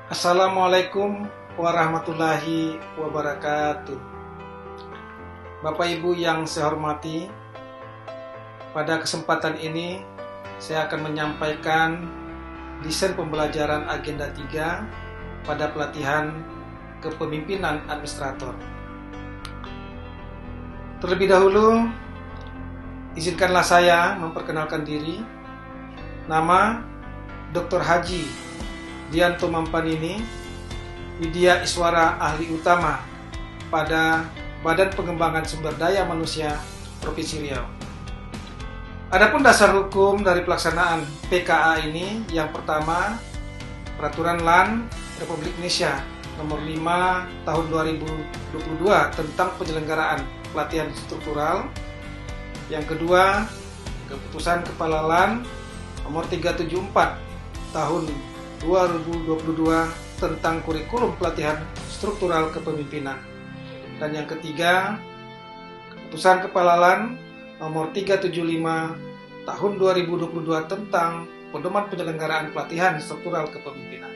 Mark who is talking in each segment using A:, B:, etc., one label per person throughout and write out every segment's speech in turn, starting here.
A: Assalamualaikum warahmatullahi wabarakatuh. Bapak Ibu yang saya hormati, pada kesempatan ini saya akan menyampaikan desain pembelajaran agenda 3 pada pelatihan kepemimpinan administrator. Terlebih dahulu, izinkanlah saya memperkenalkan diri. Nama Dr. Haji Dianto Mampanini, Widya Iswara Ahli Utama pada Badan Pengembangan Sumber Daya Manusia Provinsi Riau. Adapun dasar hukum dari pelaksanaan PKA ini, yang pertama, Peraturan LAN Republik Indonesia Nomor 5 Tahun 2022 tentang penyelenggaraan pelatihan struktural. Yang kedua, Keputusan Kepala LAN Nomor 374 Tahun 2022 tentang kurikulum pelatihan struktural kepemimpinan. Dan yang ketiga, Keputusan Kepala LAN Nomor 375 Tahun 2022 tentang pedoman penyelenggaraan pelatihan struktural kepemimpinan.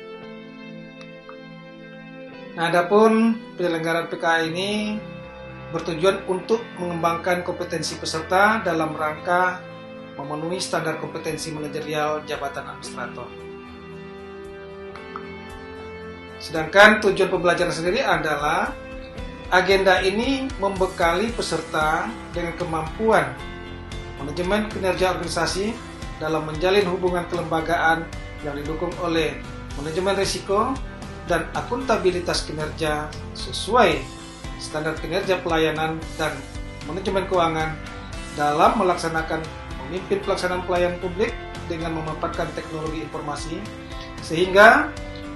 A: Nah, adapun penyelenggaraan PKA ini bertujuan untuk mengembangkan kompetensi peserta dalam rangka memenuhi standar kompetensi manajerial jabatan administrator. Sedangkan tujuan pembelajaran sendiri adalah agenda ini membekali peserta dengan kemampuan manajemen kinerja organisasi dalam menjalin hubungan kelembagaan yang didukung oleh manajemen risiko dan akuntabilitas kinerja sesuai standar kinerja pelayanan dan manajemen keuangan dalam melaksanakan memimpin pelaksanaan pelayanan publik dengan memanfaatkan teknologi informasi sehingga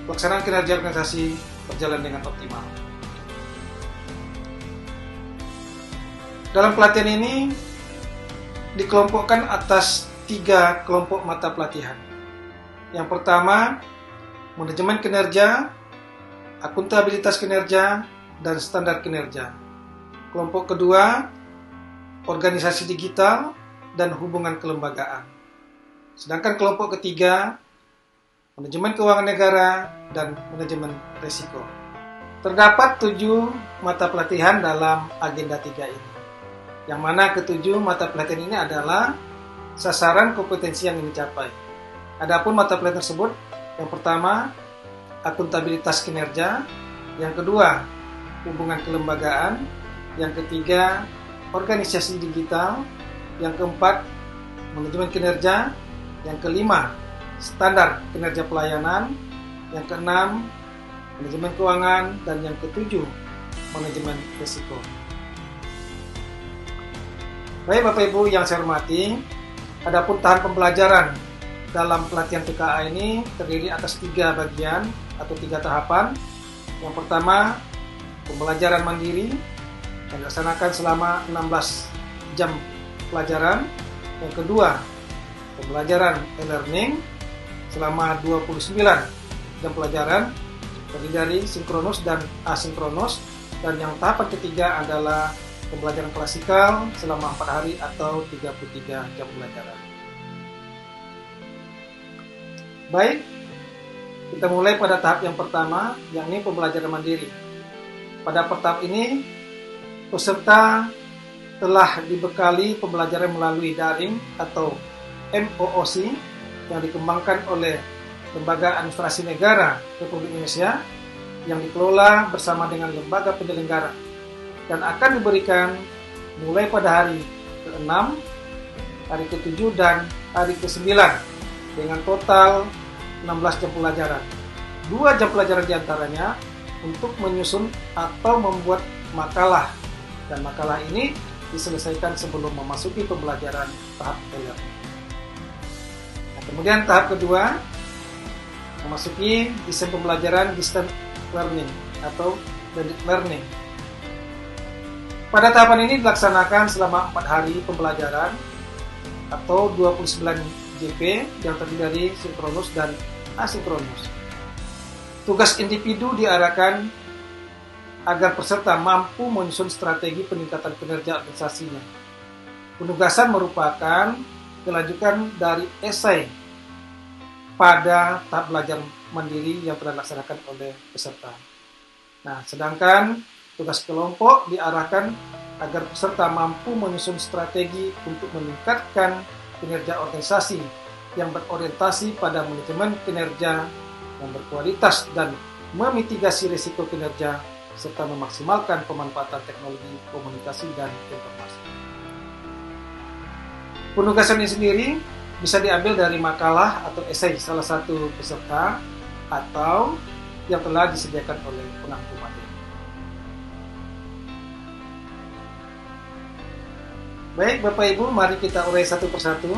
A: pelaksanaan kinerja organisasi berjalan dengan optimal. Dalam pelatihan ini dikelompokkan atas 3 kelompok mata pelatihan. Yang pertama, manajemen kinerja, akuntabilitas kinerja, dan standar kinerja. Kelompok kedua, organisasi digital dan hubungan kelembagaan. Sedangkan kelompok ketiga, manajemen keuangan negara dan manajemen risiko. Terdapat 7 mata pelatihan dalam agenda 3 ini. Yang mana ketujuh mata pelatihan ini adalah sasaran kompetensi yang ingin dicapai. Adapun mata pelatihan tersebut, yang pertama, akuntabilitas kinerja, yang kedua, hubungan kelembagaan, yang ketiga, organisasi digital, yang keempat, manajemen kinerja, yang kelima, standar kinerja pelayanan, yang keenam, manajemen keuangan, dan yang ketujuh, manajemen risiko. Baik Bapak Ibu yang saya hormati, adapun tahapan pembelajaran dalam pelatihan PKA ini terdiri atas 3 bagian atau 3 tahapan. Yang pertama, pembelajaran mandiri yang dilaksanakan selama 16 jam pelajaran. Yang kedua, pembelajaran e-learning selama 29 jam pelajaran, terdiri dari sinkronus dan asinkronus. Dan yang tahapan ketiga adalah pembelajaran klasikal selama 4 hari atau 33 jam pelajaran. Baik, kita mulai pada tahap yang pertama, yakni pembelajaran mandiri. Pada tahap ini, peserta telah dibekali pembelajaran melalui daring atau MOOC yang dikembangkan oleh Lembaga Administrasi Negara Republik Indonesia yang dikelola bersama dengan lembaga penyelenggara dan akan diberikan mulai pada hari ke-6, hari ke-7, dan hari ke-9 dengan total 16 jam pelajaran. 2 jam pelajaran diantaranya untuk menyusun atau membuat makalah, dan makalah ini diselesaikan sebelum memasuki pembelajaran tahap e-learning. Nah, kemudian tahap kedua memasuki desain pembelajaran distance learning atau blended learning. Pada tahapan ini dilaksanakan selama 4 hari pembelajaran atau 29 JP yang terdiri dari sinkronus dan asinkronus. Tugas individu diarahkan agar peserta mampu menyusun strategi peningkatan kinerja organisasinya. Penugasan merupakan kelanjutan dari esai pada tahap belajar mandiri yang telah dilaksanakan oleh peserta. Nah, sedangkan tugas kelompok diarahkan agar peserta mampu menyusun strategi untuk meningkatkan kinerja organisasi yang berorientasi pada manajemen kinerja yang berkualitas dan memitigasi risiko kinerja serta memaksimalkan pemanfaatan teknologi komunikasi dan informasi. Penugasan ini sendiri bisa diambil dari makalah atau esai salah satu peserta atau yang telah disediakan oleh pengampu materi. Baik Bapak Ibu, mari kita urai satu persatu.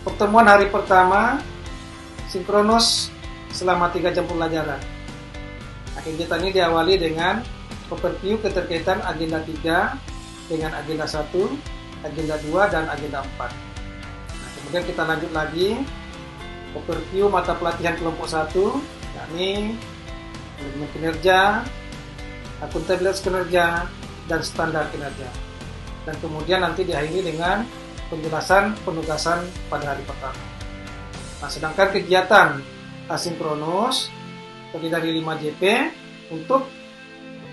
A: Pertemuan hari pertama sinkronus selama 3 jam pembelajaran. Kegiatan ini diawali dengan overview keterkaitan agenda 3 dengan agenda 1, agenda 2, dan agenda 4. Nah, kemudian kita lanjut lagi overview mata pelatihan kelompok 1, yakni manajemen kinerja, akuntabilitas kinerja, dan standar kinerja. Dan kemudian nanti diakhiri dengan penjelasan penugasan pada hari pertama. Nah, sedangkan kegiatan asinkronus terdiri dari 5 JP untuk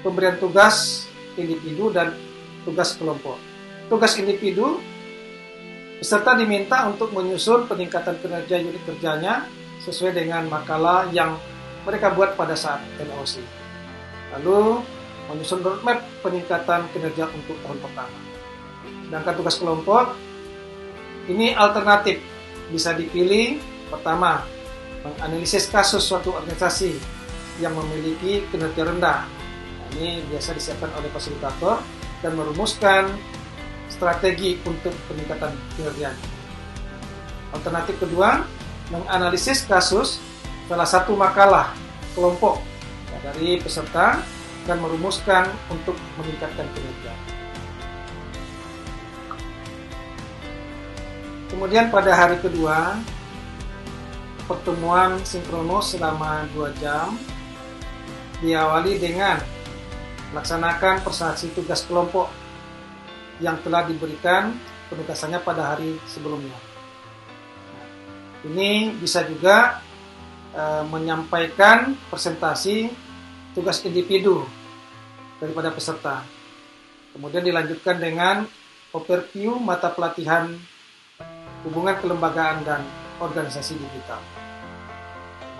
A: pemberian tugas individu dan tugas kelompok. Tugas individu, peserta diminta untuk menyusun peningkatan kinerja unit kerjanya sesuai dengan makalah yang mereka buat pada saat LOC. Lalu menyusun roadmap peningkatan kinerja untuk tahun pertama. Sedangkan tugas kelompok ini alternatif, bisa dipilih. Pertama, menganalisis kasus suatu organisasi yang memiliki kinerja rendah. Nah, ini biasa disiapkan oleh fasilitator dan merumuskan strategi untuk peningkatan kinerja. Alternatif kedua, menganalisis kasus salah satu makalah kelompok dari peserta dan merumuskan untuk meningkatkan kinerja. Kemudian pada hari kedua, pertemuan sinkronus selama 2 jam diawali dengan melaksanakan presentasi tugas kelompok yang telah diberikan penugasannya pada hari sebelumnya. Ini bisa juga menyampaikan presentasi tugas individu daripada peserta. Kemudian dilanjutkan dengan overview mata pelatihan hubungan kelembagaan dan organisasi digital.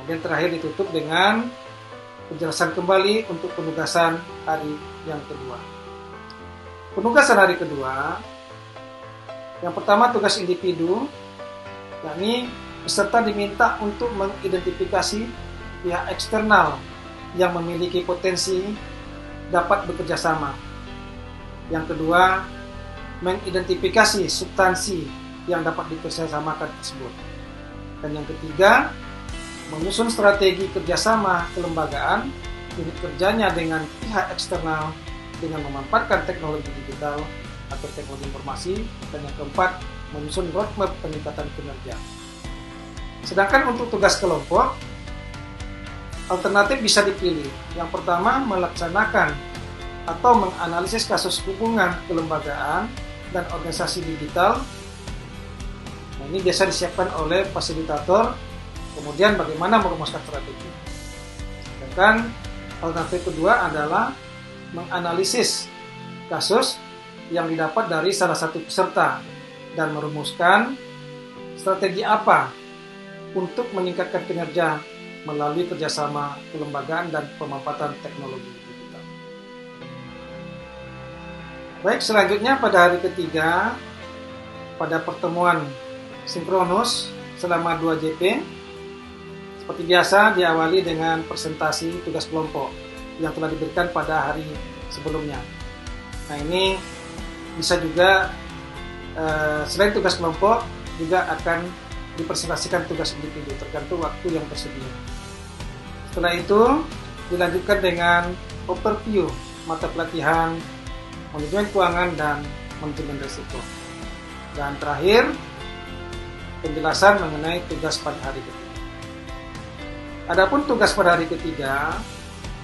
A: Kemudian terakhir ditutup dengan penjelasan kembali untuk penugasan hari yang kedua. Penugasan hari kedua, yang pertama tugas individu, yakni peserta diminta untuk mengidentifikasi pihak eksternal yang memiliki potensi dapat bekerja sama. Yang kedua, mengidentifikasi substansi yang dapat dikerjasamakan tersebut. Dan yang ketiga, menyusun strategi kerjasama kelembagaan unit kerjanya dengan pihak eksternal dengan memanfaatkan teknologi digital atau teknologi informasi. Dan yang keempat, menyusun roadmap peningkatan kinerja. Sedangkan untuk tugas kelompok, alternatif bisa dipilih. Yang pertama, melaksanakan atau menganalisis kasus hubungan kelembagaan dan organisasi digital. Nah, ini biasa disiapkan oleh fasilitator, kemudian bagaimana merumuskan strategi. Sedangkan alternatif kedua adalah menganalisis kasus yang didapat dari salah satu peserta dan merumuskan strategi apa untuk meningkatkan kinerja melalui kerjasama kelembagaan dan pemanfaatan teknologi digital. Baik, selanjutnya pada hari ketiga, pada pertemuan sinkronus selama 2 JP, seperti biasa diawali dengan presentasi tugas kelompok yang telah diberikan pada hari sebelumnya. Nah, ini bisa juga selain tugas kelompok juga akan dipresentasikan tugas individu tergantung waktu yang tersedia. Setelah itu dilanjutkan dengan overview mata pelatihan manajemen keuangan dan manajemen risiko. Dan terakhir penjelasan mengenai tugas pada hari ketiga. Adapun tugas pada hari ketiga,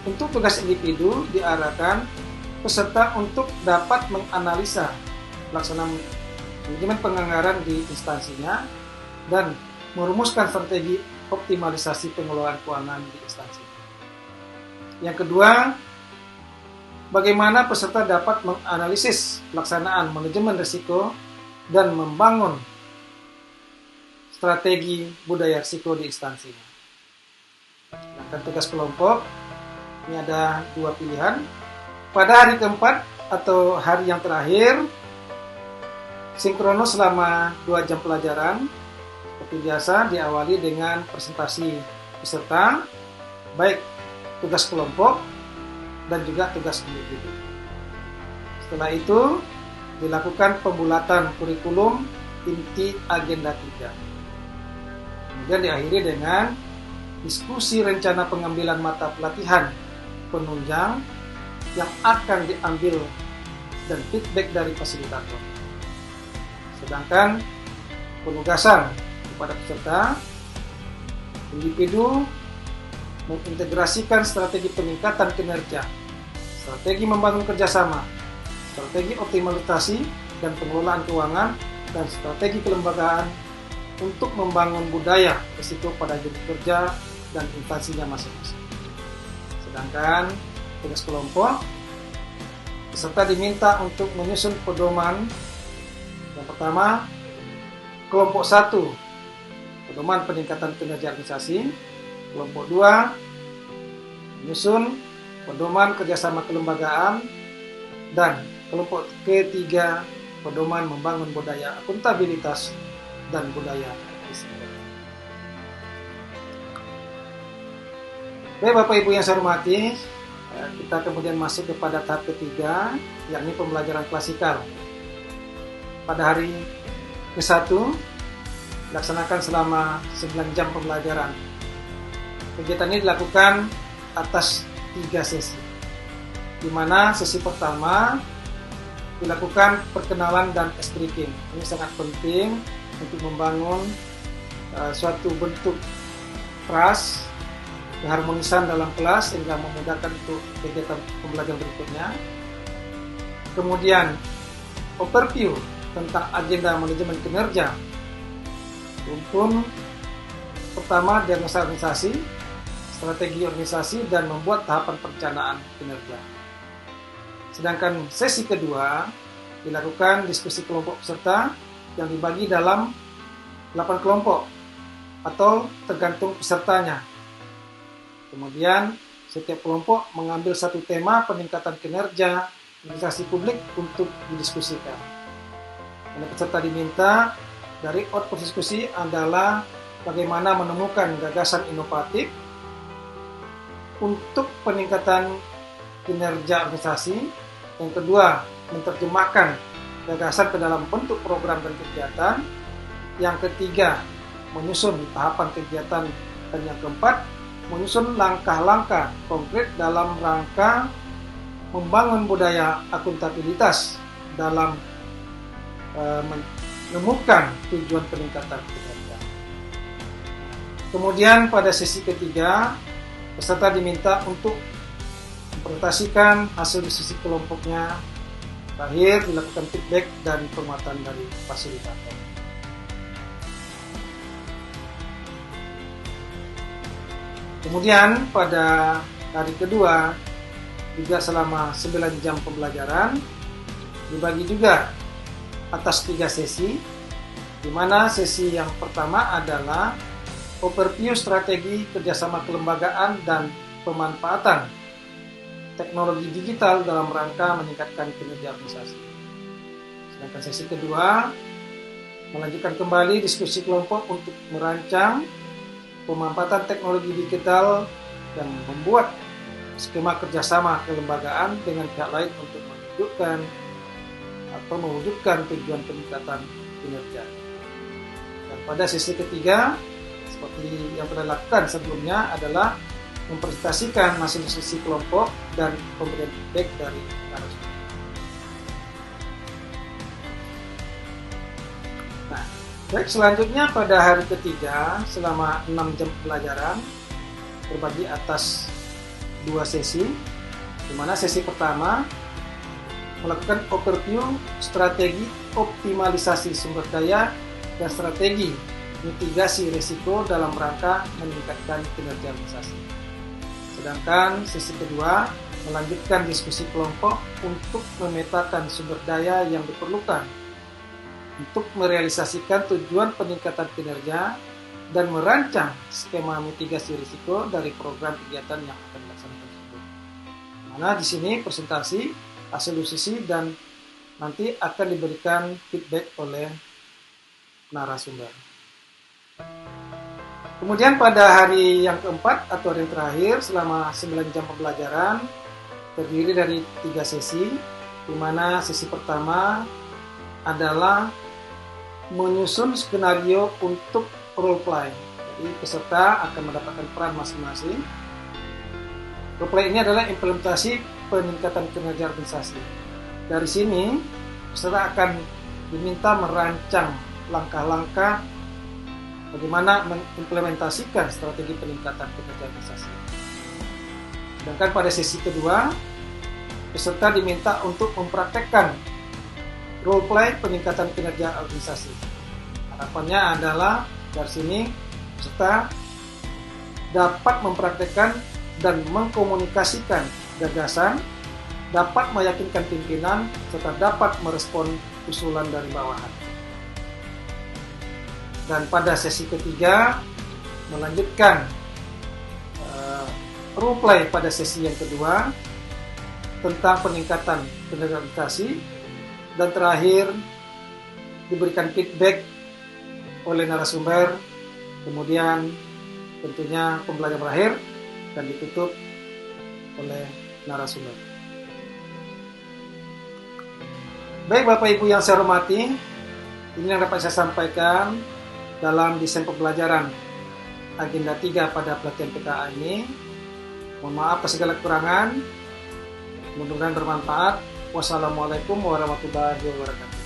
A: untuk tugas individu diarahkan peserta untuk dapat menganalisa pelaksanaan manajemen penganggaran di instansinya dan merumuskan strategi optimalisasi pengelolaan keuangan di instansi. Yang kedua, bagaimana peserta dapat menganalisis pelaksanaan manajemen risiko dan membangun strategi budaya risiko di instansinya. Sedangkan tugas kelompok, ini ada 2 pilihan. Pada hari keempat atau hari yang terakhir, sinkronus selama 2 jam pelajaran. Seperti biasa, diawali dengan presentasi peserta, baik tugas kelompok dan juga tugas individu. Setelah itu, dilakukan pembulatan kurikulum inti agenda 3. Kemudian diakhiri dengan diskusi rencana pengambilan mata pelatihan penunjang yang akan diambil dan feedback dari fasilitator. Sedangkan penugasan kepada peserta, individu mengintegrasikan strategi peningkatan kinerja, strategi membangun kerjasama, strategi optimalisasi dan pengelolaan keuangan, dan strategi kelembagaan untuk membangun budaya risiko pada unit kerja dan instansinya masing-masing. Sedangkan tugas kelompok, peserta diminta untuk menyusun pedoman. Yang pertama, kelompok 1, pedoman peningkatan kinerja organisasi. Kelompok 2, menyusun pedoman kerjasama kelembagaan. Dan kelompok ketiga, pedoman membangun budaya akuntabilitas dan budaya risiko. Baik Bapak Ibu yang saya hormati, kita kemudian masuk kepada tahap ketiga, yakni pembelajaran klasikal. Pada hari ke-1, dilaksanakan selama 9 jam pembelajaran. Kegiatan ini dilakukan atas 3 sesi, di mana sesi pertama dilakukan perkenalan dan ice breaking. Ini sangat penting untuk membangun suatu bentuk trust, keharmonisan dalam kelas sehingga memudahkan untuk kegiatan pembelajaran berikutnya. Kemudian overview tentang agenda manajemen kinerja. Rumpun pertama, diagnosa organisasi, strategi organisasi, dan membuat tahapan perencanaan kinerja. Sedangkan sesi kedua dilakukan diskusi kelompok peserta yang dibagi dalam 8 kelompok atau tergantung pesertanya. Kemudian setiap kelompok mengambil satu tema peningkatan kinerja organisasi publik untuk didiskusikan. Dan peserta diminta dari output diskusi adalah bagaimana menemukan gagasan inovatif untuk peningkatan kinerja organisasi. Yang kedua, menerjemahkan gagasan ke dalam bentuk program dan kegiatan. Yang ketiga, menyusun tahapan kegiatan. Dan yang keempat, menyusun langkah-langkah konkret dalam rangka membangun budaya akuntabilitas dalam menemukan tujuan peningkatan kinerja. Kemudian pada sesi ketiga, peserta diminta untuk mempresentasikan hasil diskusi kelompoknya. Terakhir, dilakukan feedback dan penguatan dari fasilitator. Kemudian pada hari kedua, juga selama 9 jam pembelajaran, dibagi juga atas 3 sesi, di mana sesi yang pertama adalah overview strategi kerjasama kelembagaan dan pemanfaatan teknologi digital dalam rangka meningkatkan kinerja organisasi. Sedangkan sesi kedua melanjutkan kembali diskusi kelompok untuk merancang pemanfaatan teknologi digital dan membuat skema kerjasama kelembagaan dengan pihak lain untuk mewujudkan tujuan peningkatan kinerja. Dan pada sesi ketiga, seperti yang telah dilakukan sebelumnya, adalah mempresentasikan hasil diskusi kelompok dan pemberian feedback dari narasumber. Nah, baik, selanjutnya pada hari ketiga selama 6 jam pelajaran terbagi atas 2 sesi, di mana sesi pertama melakukan overview strategi optimalisasi sumber daya dan strategi mitigasi risiko dalam rangka meningkatkan kinerja organisasi. Sedangkan sesi kedua melanjutkan diskusi kelompok untuk memetakan sumber daya yang diperlukan untuk merealisasikan tujuan peningkatan kinerja dan merancang skema mitigasi risiko dari program kegiatan yang akan dilaksanakan tersebut. Mana di sini presentasi, hasil diskusi, dan nanti akan diberikan feedback oleh narasumber. Kemudian pada hari yang keempat atau hari yang terakhir selama 9 jam pembelajaran terdiri dari 3 sesi, di mana sesi pertama adalah menyusun skenario untuk role play. Jadi peserta akan mendapatkan peran masing-masing. Role play ini adalah implementasi peningkatan kinerja organisasi. Dari sini peserta akan diminta merancang langkah-langkah bagaimana mengimplementasikan strategi peningkatan kinerja organisasi. Sedangkan pada sesi kedua, peserta diminta untuk mempraktekkan role play peningkatan kinerja organisasi. Harapannya adalah dari sini peserta dapat mempraktekkan dan mengkomunikasikan gagasan, dapat meyakinkan pimpinan, serta dapat merespon usulan dari bawahan. Dan pada sesi ketiga melanjutkan role play pada sesi yang kedua tentang peningkatan kinerja organisasi, dan terakhir diberikan feedback oleh narasumber, kemudian tentunya pembelajaran berakhir dan ditutup oleh narasumber. Baik Bapak Ibu yang saya hormati, ini yang dapat saya sampaikan dalam desain pembelajaran agenda 3 pada pelatihan PKA ini. Mohon maaf atas segala kekurangan, mudah-mudahan bermanfaat. Wassalamualaikum warahmatullahi wabarakatuh.